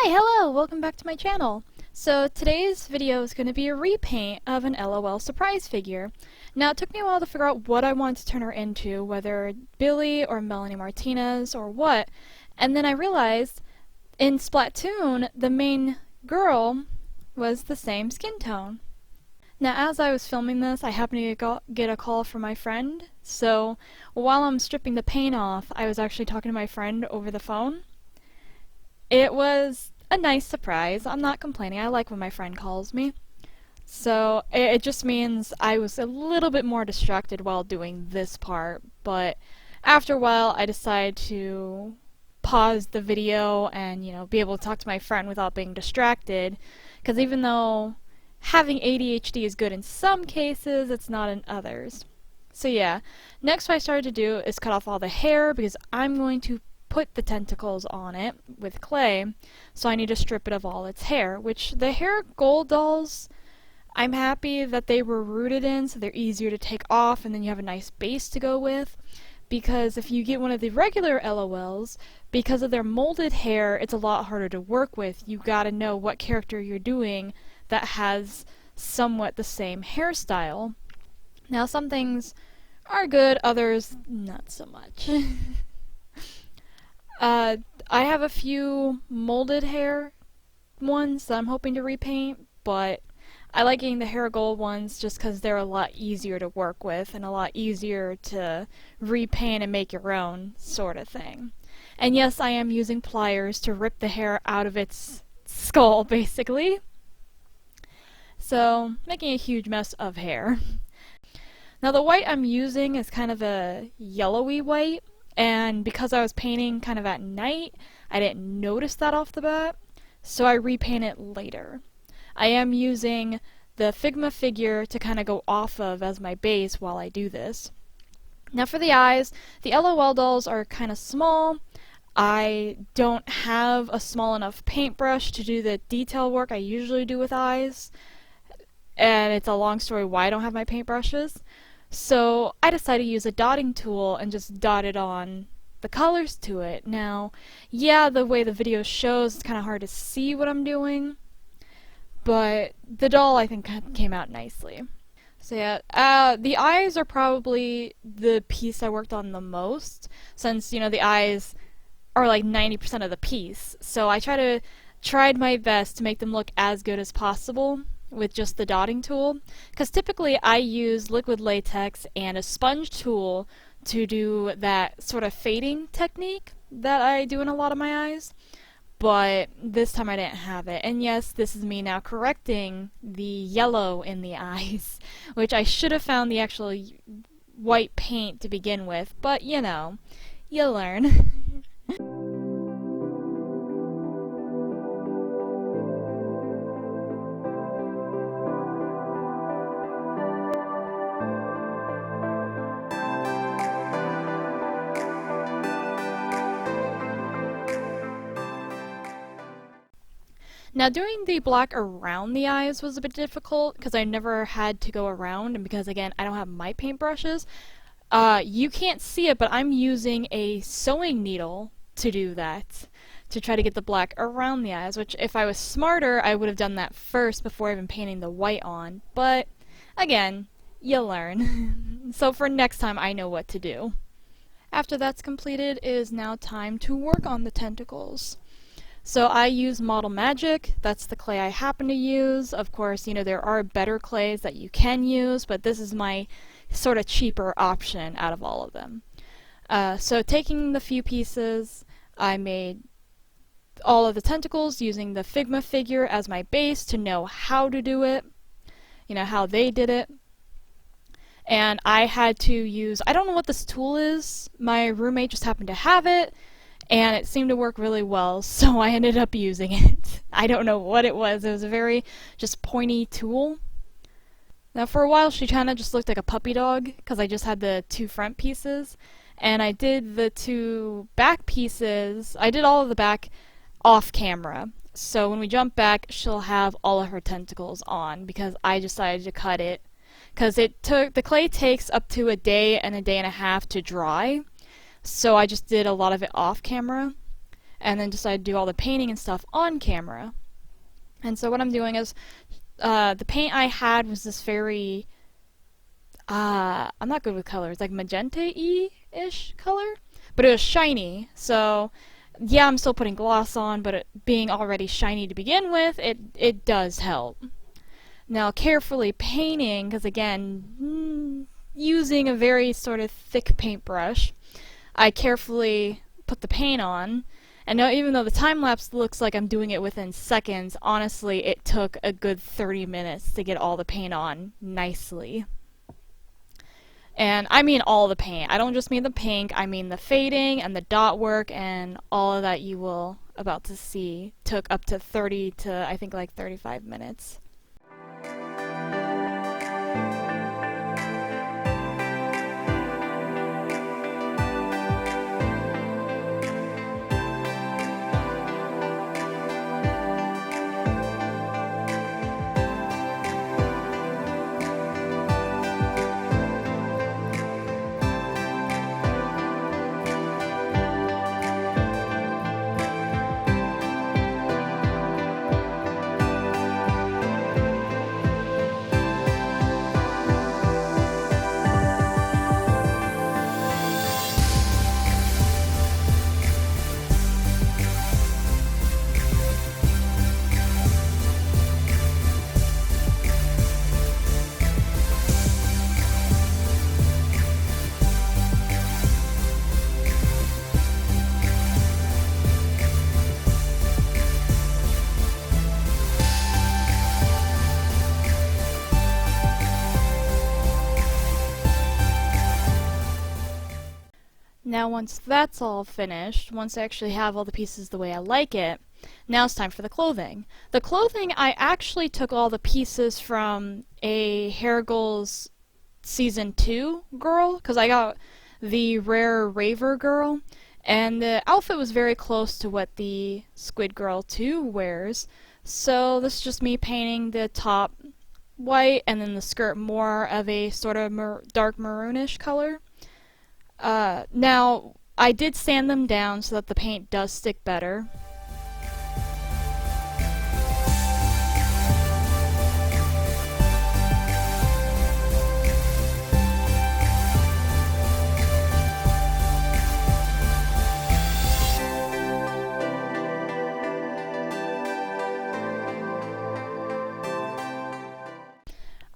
Hi, hello, welcome back to my channel. So today's video is going to be a repaint of an LOL surprise figure. Now it took me a while to figure out what I wanted to turn her into, whether Billy or Melanie Martinez or what, and then I realized in Splatoon the main girl was the same skin tone. Now as I was filming this, I happened to get a call from my friend, so while I'm stripping the paint off, I was actually talking to my friend over the phone. It was a nice surprise. I'm not complaining. I like when my friend calls me. So it just means I was a little bit more distracted while doing this part, but after a while I decided to pause the video and, be able to talk to my friend without being distracted, because even though having ADHD is good in some cases, it's not in others. So yeah, next what I started to do is cut off all the hair because I'm going to put the tentacles on it with clay, so I need to strip it of all its hair, which the hair gold dolls, I'm happy that they were rooted in so they're easier to take off and then you have a nice base to go with, because if you get one of the regular LOLs, because of their molded hair, it's a lot harder to work with. You gotta know what character you're doing that has somewhat the same hairstyle. Now some things are good, others not so much. I have a few molded hair ones that I'm hoping to repaint, but I like getting the hair gold ones just because they're a lot easier to work with and a lot easier to repaint and make your own sort of thing. And yes, I am using pliers to rip the hair out of its skull, basically. So, making a huge mess of hair. Now the white I'm using is kind of a yellowy white, and because I was painting kind of at night, I didn't notice that off the bat, so I repaint it later. I am using the Figma figure to kind of go off of as my base while I do this. Now for the eyes, the LOL dolls are kind of small. I don't have a small enough paintbrush to do the detail work I usually do with eyes, and it's a long story why I don't have my paintbrushes. So I decided to use a dotting tool and just dotted on the colors to it. Now, yeah, the way the video shows, it's kind of hard to see what I'm doing, but the doll I think came out nicely. So yeah, the eyes are probably the piece I worked on the most, since, the eyes are like 90% of the piece. So I tried my best to make them look as good as possible with just the dotting tool, because typically I use liquid latex and a sponge tool to do that sort of fading technique that I do in a lot of my eyes, but this time I didn't have it. And yes, this is me now correcting the yellow in the eyes, which I should have found the actual white paint to begin with, but you learn. Now doing the black around the eyes was a bit difficult because I never had to go around, and because again I don't have my paintbrushes. You can't see it, but I'm using a sewing needle to do that, to try to get the black around the eyes, which if I was smarter I would have done that first before even painting the white on, but again, you learn. So for next time I know what to do. After that's completed, it is now time to work on the tentacles. So I use Model Magic, that's the clay I happen to use. Of course, there are better clays that you can use, but this is my sort of cheaper option out of all of them. So taking the few pieces, I made all of the tentacles using the Figma figure as my base to know how to do it, how they did it. And I had to use, I don't know what this tool is, my roommate just happened to have it, and it seemed to work really well, so I ended up using it. I don't know what it was a very just pointy tool. Now for a while she kind of just looked like a puppy dog, because I just had the two front pieces, and I did the two back pieces, I did all of the back off camera. So when we jump back, she'll have all of her tentacles on, because I decided to cut it, because the clay takes up to a day and a half to dry. So I just did a lot of it off camera, and then decided to do all the painting and stuff on camera. And so what I'm doing is, the paint I had was this very, I'm not good with colors, like magenta-y-ish color, but it was shiny, so yeah, I'm still putting gloss on, but it being already shiny to begin with, it does help. Now, carefully painting, because again, using a very sort of thick paintbrush, I carefully put the paint on, and now even though the time-lapse looks like I'm doing it within seconds, honestly, it took a good 30 minutes to get all the paint on nicely. And I mean all the paint. I don't just mean the pink, I mean the fading and the dot work and all of that you will about to see took up to 30 to I think like 35 minutes. Now once that's all finished, once I actually have all the pieces the way I like it, now it's time for the clothing. The clothing, I actually took all the pieces from a Hair Goals Season 2 girl, because I got the Rare Raver girl, and the outfit was very close to what the Squid Girl 2 wears, so this is just me painting the top white and then the skirt more of a sort of dark maroonish color. Now, I did sand them down so that the paint does stick better.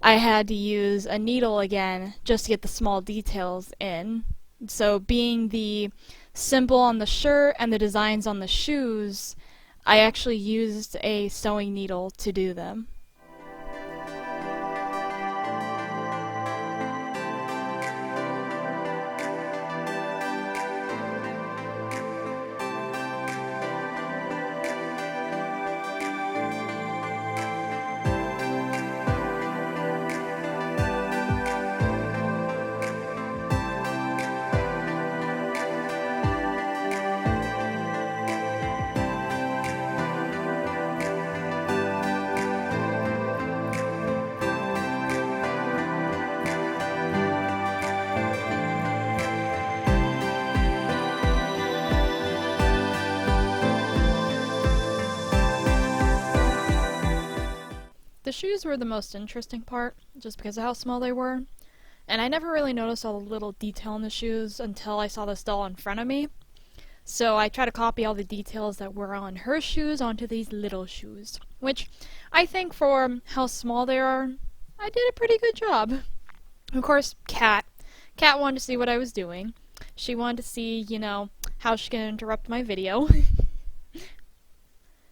I had to use a needle again just to get the small details in. So being the symbol on the shirt and the designs on the shoes, I actually used a sewing needle to do them. The shoes were the most interesting part, just because of how small they were, and I never really noticed all the little detail in the shoes until I saw this doll in front of me. So I tried to copy all the details that were on her shoes onto these little shoes, which I think for how small they are, I did a pretty good job. Of course, Kat wanted to see what I was doing. She wanted to see, you know, how she can interrupt my video.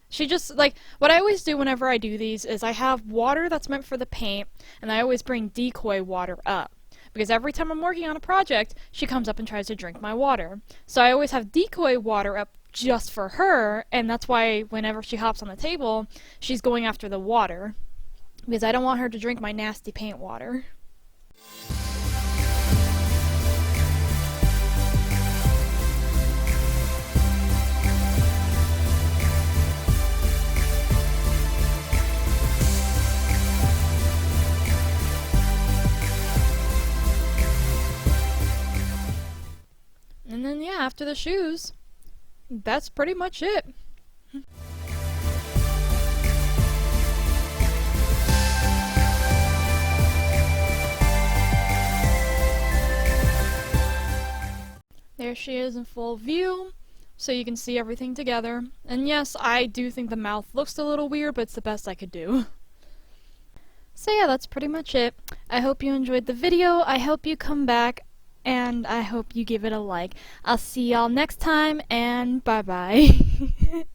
She just, like, what I always do whenever I do these is I have water that's meant for the paint, and I always bring decoy water up. Because every time I'm working on a project, she comes up and tries to drink my water. So I always have decoy water up just for her, and that's why whenever she hops on the table, she's going after the water. Because I don't want her to drink my nasty paint water. And then, yeah, after the shoes, that's pretty much it. There she is in full view, so you can see everything together. And yes, I do think the mouth looks a little weird, but it's the best I could do. So yeah, that's pretty much it. I hope you enjoyed the video, I hope you come back, and I hope you give it a like. I'll see y'all next time, and bye bye.